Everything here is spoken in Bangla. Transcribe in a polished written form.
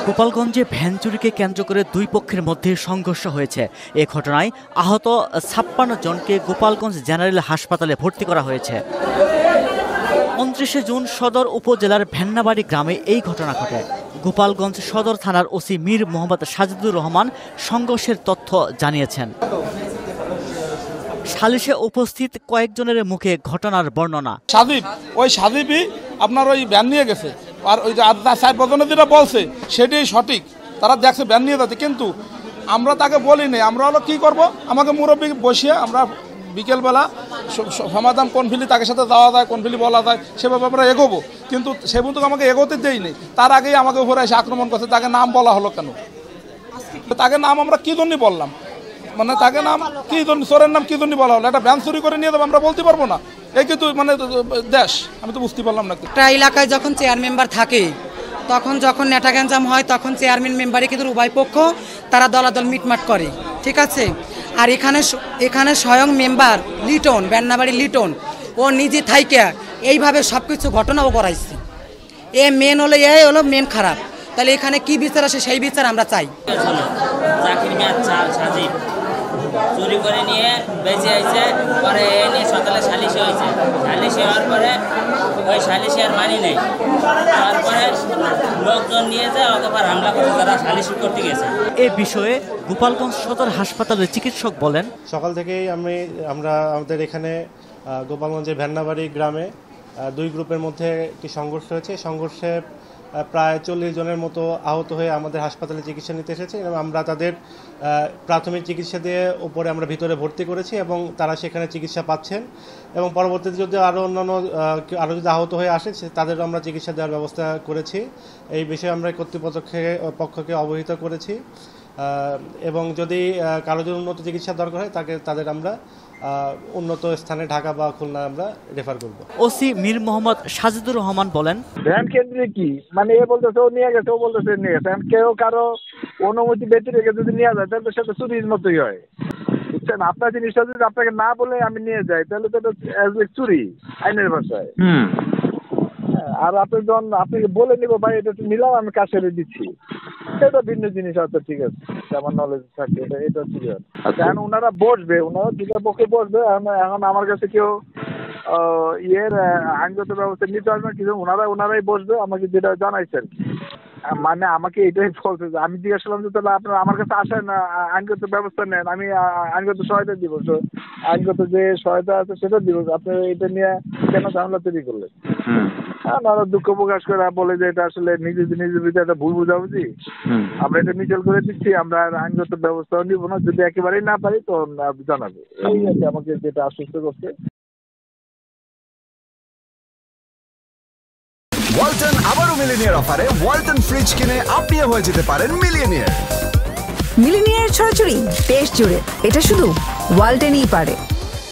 গোপালগঞ্জে ভ্যান চুরিকে কেন্দ্র করে দুই পক্ষের মধ্যে সংঘর্ষ হয়েছে। এ ঘটনায় আহত ৫৬ জনকে গোপালগঞ্জ জেনারেল হাসপাতালে ভর্তি করা হয়েছে। ২৯ জুন সদর উপজেলার ভেন্নাবাড়ি গ্রামে এই ঘটনা ঘটে। গোপালগঞ্জ সদর থানার ওসি মীর মোহাম্মদ সাজিদুর রহমান সংঘর্ষের তথ্য জানিয়েছেন। সালিশে উপস্থিত কয়েকজনের মুখে ঘটনার বর্ণনা। সাদিবই আপনার ওই ভ্যান নিয়ে গেছে, আর ওই যে ৪-৫ যেটা বলছে সেটাই সঠিক, তারা দেখছে ভ্যান নিয়ে যাচ্ছে, কিন্তু আমরা তাকে বলিনি। আমরা হলো কী করব, আমাকে মুরব্বী বসিয়ে আমরা বিকেলবেলা সমাধান কোন ফিলি তাকে সাথে যাওয়া যায়, কোন ফিলি বলা যায় সেভাবে আমরা এগোবো, কিন্তু সে পর্যন্ত আমাকে এগোতে দেয়নি। তার আগেই আমাকে উপরে এসে আক্রমণ করছে। তাকে নাম বলা হলো কেন? তাকে নাম আমরা কী জন্যই বললাম, মানে তাকে নাম কী জন্য, চোরের নাম কী জন্য বলা হলো? একটা ভ্যান চুরি করে নিয়ে যাবো আমরা বলতে পারবো না? এই কিন্তু মানে দেশ, আমি তো বুঝতে পারলাম না। একটা এলাকায় যখন চেয়ার মেম্বার থাকে, তখন যখন নেটা গ্যাঞ্জাম হয়, তখন চেয়ারম্যান মেম্বারে কিন্তু উভয় পক্ষ তারা দলাদল মিটমাট করে, ঠিক আছে। আর এখানে স্বয়ং মেম্বার লিটন, বেন্নাবাড়ি লিটন, ও নিজে থাইকে এইভাবে সব কিছু ঘটনাও করাইছে। মেন হলো মেন খারাপ। তাহলে এখানে কি বিচার আসে সেই বিচার আমরা চাই। চুরি করে নিয়ে বেঁচে আইছে, পরে এ নিয়ে সকালে সালিশি হয়েছে। সালিশি হওয়ার পরে ওই সালিশি আর মানি নেই, তারপরে লোকজন নিয়ে যায়, অতঃপর হামলা করে তারা সালিশি করতে গেছে। এ বিষয়ে গোপালগঞ্জ সদর হাসপাতালের চিকিৎসক বলেন, সকাল থেকেই আমরা আমাদের এখানে গোপালগঞ্জের ভেন্নাবাড়ি গ্রামে দুই গ্রুপের মধ্যে একটি সংঘর্ষ হয়েছে। সংঘর্ষে প্রায় ৪০ জনের মতো আহত হয়ে আমাদের হাসপাতালে চিকিৎসা নিতে এসেছে, এবং আমরা তাদের প্রাথমিক চিকিৎসা দিয়ে উপরে আমরা ভিতরে ভর্তি করেছি এবং তারা সেখানে চিকিৎসা পাচ্ছেন। এবং পরবর্তীতে যদি আরও যদি আহত হয়ে আসে তাদেরও আমরা চিকিৎসা দেওয়ার ব্যবস্থা করেছি। এই বিষয়ে আমরা কর্তৃপক্ষকে অবহিত করেছি, এবং যদি কারো যদি উন্নত চিকিৎসার দরকার হয় তাদের আমরা উন্নত স্থানে ঢাকা বা খুলনা আমরা রেফার করব। ওসি মীর মোহাম্মদ সাজিদুর রহমান বলেন, ভ্যান কেন্দ্রে কি মানে এ বলতেছে ও নিয়ে গেছে, ও বলতেছে নিয়ে গেছে, কেউ কারো অনুমতি ব্যতি রেখে যদি নিয়ে যায় তাহলে সেটা চুরির মতোই হয়, বুঝছেন। আপনার জিনিসটা যদি আপনাকে না বলে আমি নিয়ে যাই তাহলে তো এটা চুরি আইনের ভাষায়। আর আপনি যখন আপনাকে বলে নিব ভাই এটা নিলাম, আমি কাছে দিচ্ছি, সেটা ভিন্ন জিনিস আছে, ঠিক আছে, আমার নলেজ থাকে, এটা ঠিক আছে। এখন ওনারা বসবে, ওনারা দুটার পক্ষে বসবে। এখন আমার কাছে কেউ আইনগত ব্যবস্থা নিতে পারবে না, কিন্তু ওনারাই বসবে, আমাকে যেটা জানাইছেন। মানে আমাকে এটাই বলছে যে আমি জিজ্ঞাসা করলাম যে তাহলে আপনারা আমার কাছে আসেন না, আইনগত ব্যবস্থা নেন, আমি আইনগত সহায়তা দিব, আইনগত যে সহায়তা আছে সেটা দিব। আপনি এটা নিয়ে কেন ঝামেলা তৈরি করলেন? ওনারা দুঃখ প্রকাশ করে বলে যে এটা আসলে নিজের ভিতরে একটা ভুল বুঝাবুঝি, আমরা এটা মিচল করে দিচ্ছি, আমরা আইনগত ব্যবস্থাও নিব না, যদি একেবারেই না পারি তো জানাবে। এই আর কি আমাকে যেটা আশ্বস্ত করছে। ওয়ালটন আবারও মিলিনিয়ার অফারে ওয়ালটন ফ্রিজ কিনে আপনিও হয়ে যেতে পারেন মিলিয়নিয়ার। মিলিনিয়ার ছড়াছড়ি দেশ জুড়ে, এটা শুধু ওয়ালটনই পারে।